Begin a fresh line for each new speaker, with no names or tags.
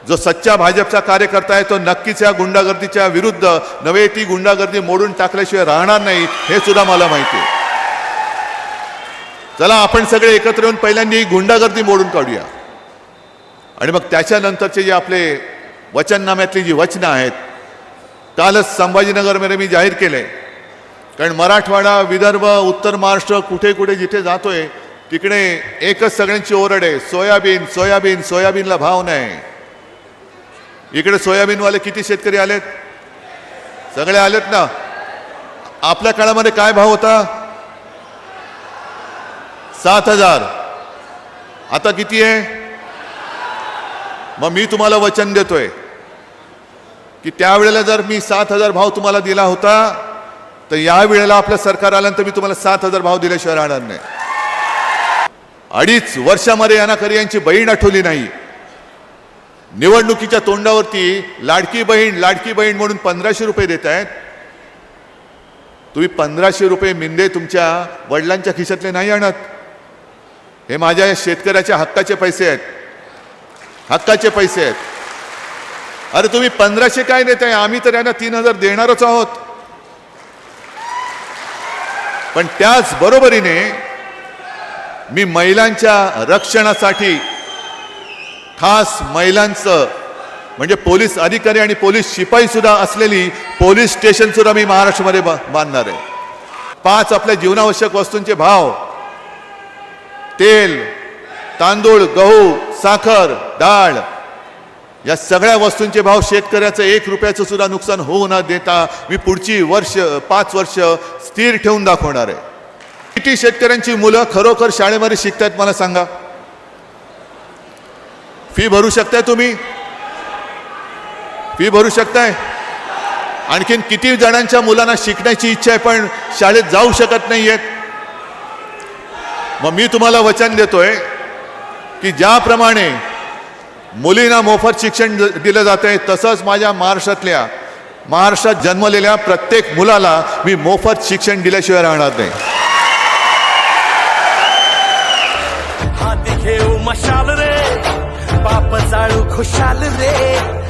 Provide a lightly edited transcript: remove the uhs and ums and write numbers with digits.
जो सच्चा भाजपचा कार्यकर्ता आहे तो नक्कीच या गुंडागर्दीच्या विरुद्ध नव्हे, ती गुंडागर्दी मोडून टाकल्याशिवाय राहणार नाही हे सुद्धा मला माहिती आहे. चला आपण सगळे एकत्र येऊन पहिल्यांदा ही गुंडागर्दी मोडून काढूया आणि मग त्याच्यानंतरचे जे आपले वचननाम्यातली जी वचनं आहेत, कालच संभाजीनगरमध्ये मी जाहीर केले, कारण मराठवाडा, विदर्भ, उत्तर महाराष्ट्र कुठे कुठे जिथे जातोय तिकडे एकच सगळ्यांची ओरड आहे, सोयाबीन सोयाबीन सोयाबीनला भाव नाही. इकडे सोयाबीनवाले किती शेतकरी आलेत? सगळे आलेत ना. आपल्या काळामध्ये काय भाव होता? 7,000. आता किती आहे? मग मी तुम्हाला वचन देतोय की त्यावेळेला जर मी 7,000 भाव तुम्हाला दिला होता तर या वेळेला आपलं सरकार आल्यानंतर मी तुम्हाला 7,000 भाव दिल्याशिवाय राहणार नाही. 2.5 वर्षामध्ये यानाकरी यांची बहीण आठवली नाही. निवडणुकीच्या तोंडावरती लाडकी बहीण म्हणून 1,500 रुपये देत आहेत. तुम्ही 1,500 रुपये मिंदे तुमच्या वडिलांच्या खिशातले नाही आणत. हे माझ्या शेतकऱ्याच्या हक्काचे पैसे आहेत, हक्काचे पैसे आहेत. अरे तुम्ही 1,500 काय देताय? आम्ही तर यांना 3,000 देणारच आहोत. पण त्याच बरोबरीने मी महिलांच्या रक्षणासाठी खास महिलांचं म्हणजे पोलीस अधिकारी आणि पोलीस शिपाई सुद्धा असलेली पोलीस स्टेशन सुद्धा मी महाराष्ट्रामध्ये बांधणार आहे. 5 आपल्या जीवनावश्यक वस्तूंचे भाव, तेल, तांदूळ, गहू, साखर, डाळ या सगळ्या वस्तूंचे भाव शेतकऱ्याचं 1 रुपयाचं सुद्धा नुकसान होऊ न देता मी पुढची 5 वर्ष स्थिर ठेवून दाखवणार आहे. किती शेतकऱ्यांची मुलं खरोखर शाळेमध्ये शिकतायत मला सांगा? फी भरू शकताय तुम्ही? फी भरू शकताय? आणखीन किती जणांच्या मुलांना शिकण्याची इच्छा आहे पण शाळेत जाऊ शकत नाहीयेत? मग मी तुम्हाला वचन देतोय की ज्याप्रमाणे मुलींना मोफत शिक्षण दिलं जातंय तसंच माझ्या महाराष्ट्रात जन्मलेल्या प्रत्येक मुलाला मी मोफत शिक्षण दिल्याशिवाय राहणार नाही.
हाती घेऊ मशाल रे, बाप जाळू खुशाल रे.